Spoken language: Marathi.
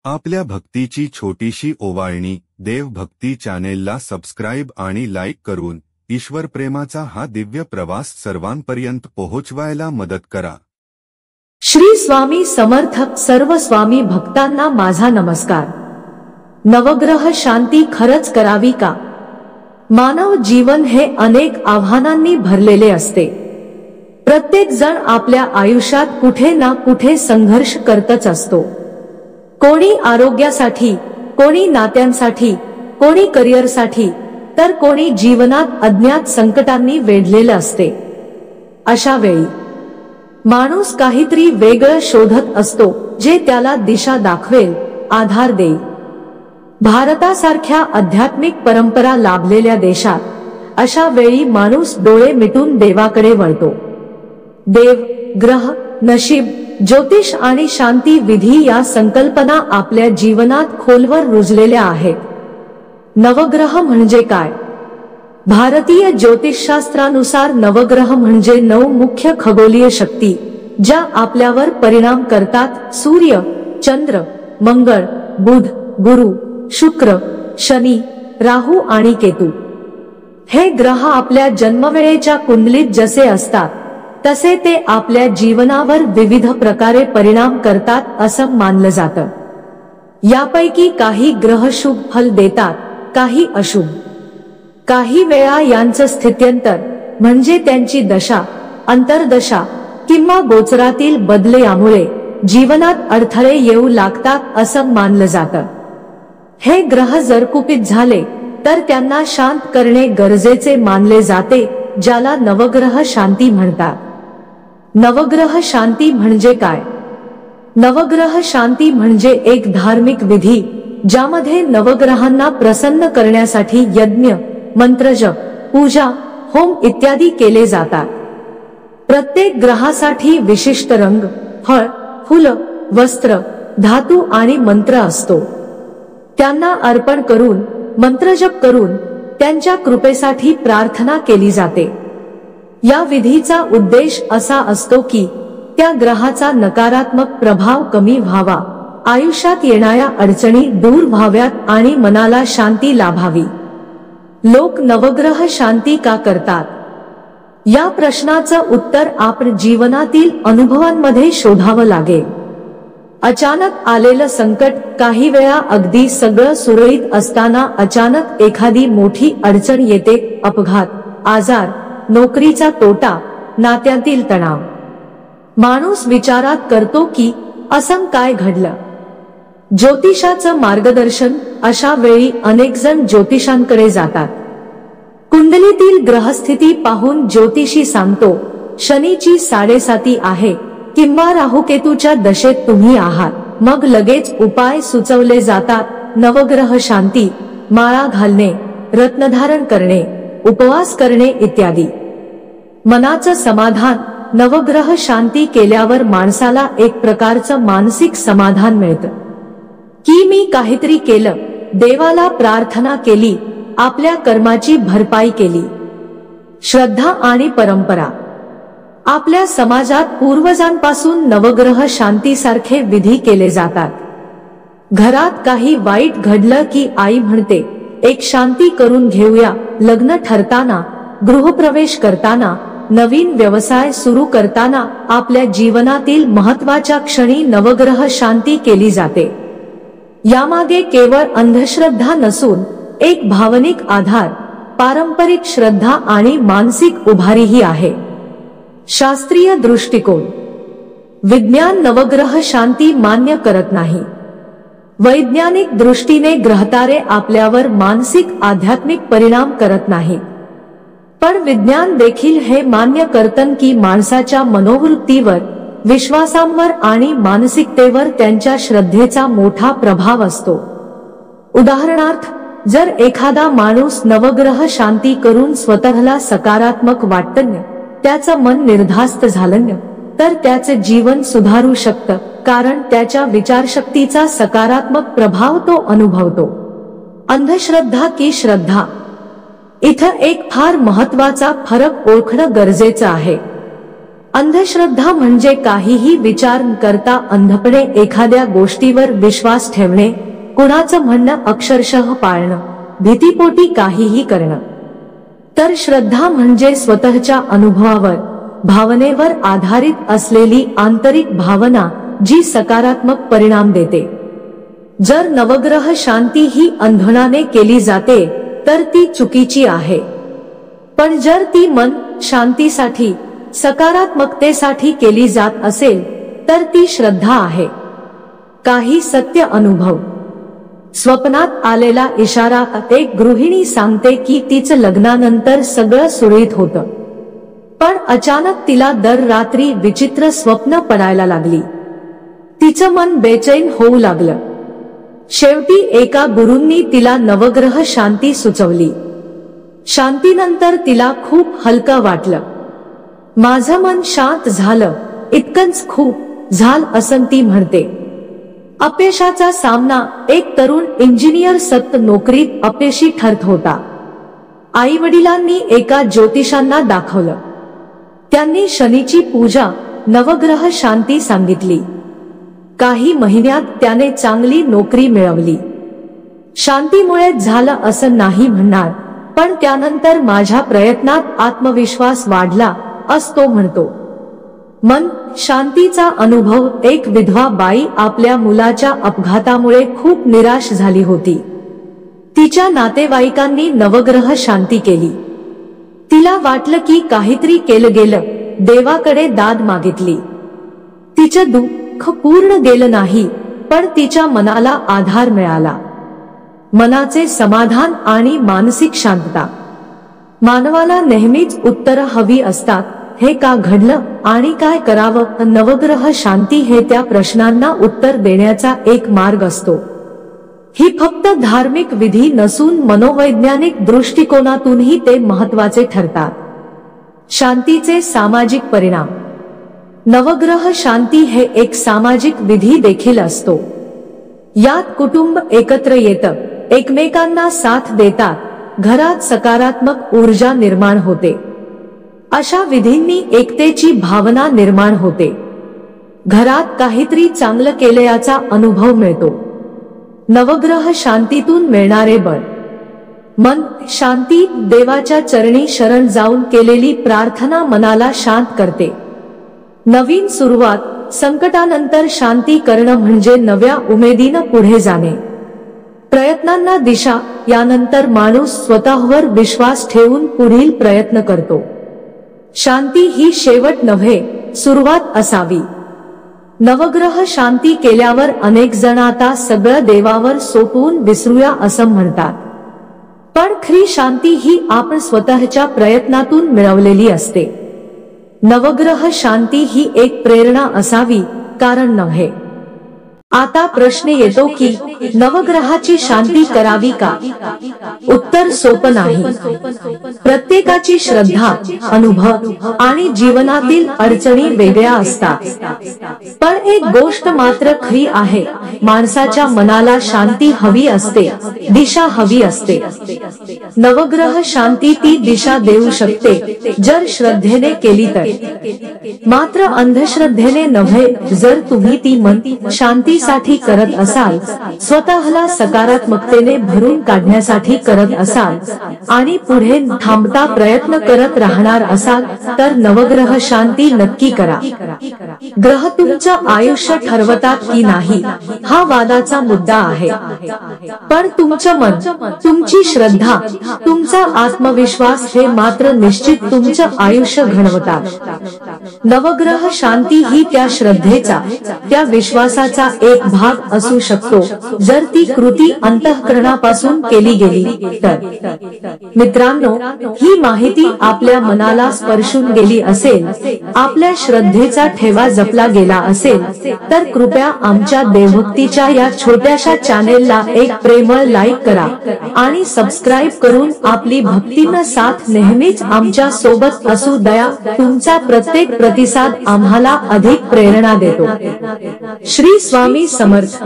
आपल्या भक्तीची छोटीशी ओवाळणी देवभक्ती चॅनेलला सबस्क्राइब आणि लाईक करून ईश्वर प्रेमाचा हा दिव्य प्रवास सर्वांपर्यंत पोहोचवायला मदत करा। श्री स्वामी समर्थ सर्व स्वामी भक्तांना माझा नमस्कार। नवग्रह शांती खरच करावी का? मानव जीवन हे अनेक आव्हानांनी भरलेले असते। प्रत्येक जण आपल्या आयुष्यात कुठे ना कुठे संघर्ष करतच असतो। कोणी आरोग्यासाठी, कोणी नात्यांसाठी, कोणी करिअरसाठी, तर कोणी जीवनात अज्ञात संकटांनी वेढलेले असते। अशा वेळी माणूस काहीतरी वेगळं शोधत असतो जे त्याला दिशा दाखवेल, आधार देईल। भारतासारख्या आध्यात्मिक परंपरा लाभलेल्या देशात अशा वेळी माणूस डोळे मिटून देवाकडे वळतो। देव, ग्रह, नशीब, ज्योतिष आणि शांती विधी या संकल्पना आपल्या जीवनात खोलवर रुजलेल्या आहेत। नवग्रह म्हणजे काय? भारतीय ज्योतिषशास्त्रानुसार नवग्रह म्हणजे 9 मुख्य खगोलीय शक्ती ज्या आपल्यावर परिणाम करतात। सूर्य, चंद्र, मंगळ, बुध, गुरु, शुक्र, शनी, राहू आणि केतू। हे ग्रह आपल्या जन्मवेळेच्या कुंडलीत जसे असतात तसे ते आपल्या जीवनावर विविध प्रकारे परिणाम करतात असं मानलं जातं। यापैकी काही ग्रह शुभ फल देतात, काही अशुभ। काही वेळा यांचं स्थित्यंतर म्हणजे त्यांची दशा, अंतर्दशा किंवा गोचरातील बदल यामुळे जीवनात अडथळे येऊ लागतात असं मानलं जातं। हे ग्रह जर कुपित झाले तर त्यांना शांत करणे गरजेचे मानले जाते, ज्याला नवग्रह शांती म्हणतात। नवग्रह शांती म्हणजे काय? नवग्रह शांती म्हणजे एक धार्मिक विधी ज्यामध्ये नवग्रहांना प्रसन्न करण्यासाठी यज्ञ, मंत्रजप, पूजा, होम इत्यादी केले जातात। प्रत्येक ग्रहासाठी विशिष्ट रंग, फळ, फुलं, वस्त्र, धातू आणि मंत्र असतो। त्यांना अर्पण करून, मंत्रजप करून त्यांच्या कृपेसाठी प्रार्थना केली जाते। या विधीचा उद्देश असा असतो की त्या ग्रहाचा नकारात्मक प्रभाव कमी व्हावा, आयुष्यात येणाऱ्या अडचणी दूर व्हाव्यात आणि मनाला शांती लाभावी। लोक नवग्रह शांती का करतात? या प्रश्नाचं उत्तर आपण जीवनातील अनुभवांमध्ये शोधावं लागेल। अचानक आलेलं संकट, काही वेळा अगदी सगळं सुरळीत असताना अचानक एखादी मोठी अडचण येते, अपघात, आजार, नोकरीचा तोटा, नात्यातील तणाव। माणूस विचारात करतो की असं काय घडलं? ज्योतिषाचं मार्गदर्शन, अशा वेळी अनेक जण ज्योतिषांकडे जातात। कुंडलीतील ग्रहस्थिती पाहून ज्योतिषी सांगतो शनीची 7.5 आहे किंवा राहुकेतूच्या दशेत तुम्ही आहात। मग लगेच उपाय सुचवले जातात, नवग्रह शांती, माळा घालणे, रत्नधारण करणे, उपवास करणे इत्यादी। मनाचं समाधान, नवग्रह शांती केल्यावर माणसाला एक प्रकारचं मानसिक समाधान मिळतं की मी काहीतरी केलं, देवाला प्रार्थना केली, आपल्या कर्माची भरपाई केली। श्रद्धा आणि परंपरा, आपल्या समाजात पूर्वजांपासून नवग्रह शांतीसारखे विधी केले जातात। घरात काही वाईट घडलं की आई म्हणते एक शांती करून घेऊया। लग्न ठरताना, गृहप्रवेश करताना, नवीन व्यवसाय सुरू करताना आपल्या जीवनातील महत्त्वाच्या क्षणी नवग्रह शांती केली जाते। यामागे केवळ अंधश्रद्धा नसून एक भावनिक आधार, पारंपरिक श्रद्धा आणि मानसिक उभारीही आहे। शास्त्रीय दृष्टिकोन, विज्ञान नवग्रह शांती मान्य करत नाही। वैज्ञानिक दृष्टीने ग्रहतारे आपल्यावर मानसिक, आध्यात्मिक परिणाम करत नाहीत, पण विज्ञान देखील हे मान्य करतं की माणसाच्या मनोवृत्तीवर, विश्वासांवर आणि मानसिकतेवर त्यांच्या श्रद्धेचा मोठा प्रभाव असतो। उदाहरणार्थ, जर एखादा माणूस नवग्रह शांती करून स्वतःला सकारात्मक वाटतं, त्याचं मन निर्धास्त झालं, तर त्याचे जीवन सुधारू शकतं, कारण त्याच्या विचारशक्तीचा सकारात्मक प्रभाव तो अनुभवतो। अंधश्रद्धा की श्रद्धा, इथं एक फार महत्त्वाचा फरक ओळखणं गरजेचं आहे। अंधश्रद्धा म्हणजे काहीही विचार न करता अंधपणे एखाद्या गोष्टीवर विश्वास ठेवणे, कुणाचं म्हणणं अक्षरशः पाळणं, भीतीपोटी काहीही करणं. तर श्रद्धा म्हणजे स्वतःच्या अनुभवावर, भावनेवर आधारित असलेली आंतरिक भावना जी सकारात्मक परिणाम देते. जर नवग्रह शांती ही अंधळाने केली जाते तर ती चुकीची आहे. पण जर ती मन शांतीसाठी, सकारात्मकतेसाठी केली जात असेल तर ती श्रद्धा आहे. काही सत्य अनुभव. स्वप्नात आलेला इशारा. एक गृहिणी सांगते की तिचं लग्नानंतर सगळं सुरळीत होतं, पण अचानक तिला दर रात्री विचित्र स्वप्न पडायला लागली. तिचं मन बेचैन होऊ लागलं. शेवटी एका गुरूंनी तिला नवग्रह शांती सुचवली. शांतीनंतर तिला खूप हलकं वाटलं. माझं मन शांत झालं, इतकंच खूप झालं असं ती म्हणते. अपयशाचा सामना. एक तरुण इंजिनियर सतत नोकरीत अपयशी ठरत होता. आई वडिलांनी एका ज्योतिषांना दाखवलं. त्यांनी शनीची पूजा, नवग्रह शांती सांगितली. काही महिन्यात त्याने चांगली नोकरी मिळवली. शांतीमुळे झालं असं नाही म्हणणार, पण त्यानंतर माझ्या प्रयत्नात आत्मविश्वास वाढला असं तो म्हणतो. मन शांतीचा अनुभव. एक विधवा बाई आपल्या मुलाच्या अपघातामुळे खूप निराश झाली होती. तिच्या नातेवाईकांनी नवग्रह शांती केली. तिला वाटलं की काहीतरी केलं गेलं, देवाकडे दाद मागितली. तिचं दुःख पूर्ण गेलं नाही, पण तिच्या मनाला आधार मिळाला. मनाचे समाधान आणि मानसिक शांतता. मानवाला नेहमीच उत्तरं हवी असतात. हे का घडलं आणि काय करावं? नवग्रह शांती हे त्या प्रश्नांना उत्तर देण्याचा एक मार्ग असतो. ही फक्त धार्मिक विधी नसून मनोवैज्ञानिक दृष्टिकोनातूनही ते महत्त्वाचे ठरतात. शांतीचे सामाजिक परिणाम. नवग्रह शांती हे एक सामाजिक विधी देखील असतो. यात कुटुंब एकत्र येतं, एकमेकांना साथ देतात, घरात सकारात्मक ऊर्जा निर्माण होते. अशा विधींनी एकतेची भावना निर्माण होते. घरात काहीतरी चांगलं केल्याचा अनुभव मिळतो. नवग्रह शांतीतून मिळणारे बळ. मन शांती. देवाच्या चरणी शरण जाऊन केलेली प्रार्थना मनाला शांत करते. नवीन सुरुवात. संकटानंतर शांती करणं म्हणजे नव्या उमेदीनं पुढे जाणे, प्रयत्नांना दिशा. यानंतर माणूस स्वतःवर विश्वास ठेवून पुढील प्रयत्न करतो. शांती ही शेवट नव्हे, सुरुवात असावी. नवग्रह शांती केल्यावर अनेक जण आता सगळं देवावर सोपवून विसरूया असं म्हणतात. पण खरी शांती ही आपण स्वतःच्या प्रयत्नातून मिळवलेली असते. नवग्रह शांती ही एक प्रेरणा असावी, कारण नव्हे. आता प्रश्न येतो की नवग्रहाची शांती करावी का? उत्तर सोपं नाही. प्रत्येकाची श्रद्धा, अनुभव आणि जीवनातील अडचणी वेगळ्या असतात. पण एक गोष्ट मात्र खरी आहे, माणसाच्या मनाला शांती हवी असते, दिशा हवी असते. नवग्रह शांती ती दिशा देऊ शकते जर श्रद्धेने केली तर, मात्र अंधश्रद्धेने नव्हे. जर तुम्ही ती मन शांती साठी करत असाल, स्वतःला सकारात्मकतेने भरून काढण्यासाठी करत असाल आणि पुढे थांबता प्रयत्न करत राहणार असाल तर नवग्रह शांती नक्की करा. ग्रह तुमचं आयुष्य ठरवतात की नाही हा वादाचा मुद्दा आहे, पण तुमचं मन, तुमची श्रद्धा, तुमचा आत्मविश्वास हे मात्र निश्चित तुमचं आयुष्य घडवतात. नवग्रह शांती ही त्या श्रद्धेचा, त्या विश्वासाचा एक भाग असू शकतो जर ती कृती अंतःकरणापासून केली गेली तर. मित्रांनो, ही माहिती आपल्या मनाला स्पर्शून गेली असेल, आपल्या श्रद्धेचा ठेवा जपला गेला असेल तर कृपया आमच्या देवभक्तीच्या या छोट्याशा चॅनेलला एक प्रेमळ लाईक करा आणि सबस्क्राईब करून आपली भक्तीनं साथ नेहमीच आमच्या सोबत असू द्या. तुमचा प्रत्येक प्रतिसाद आम्हाला अधिक प्रेरणा देतो. श्री स्वामी समर्थ.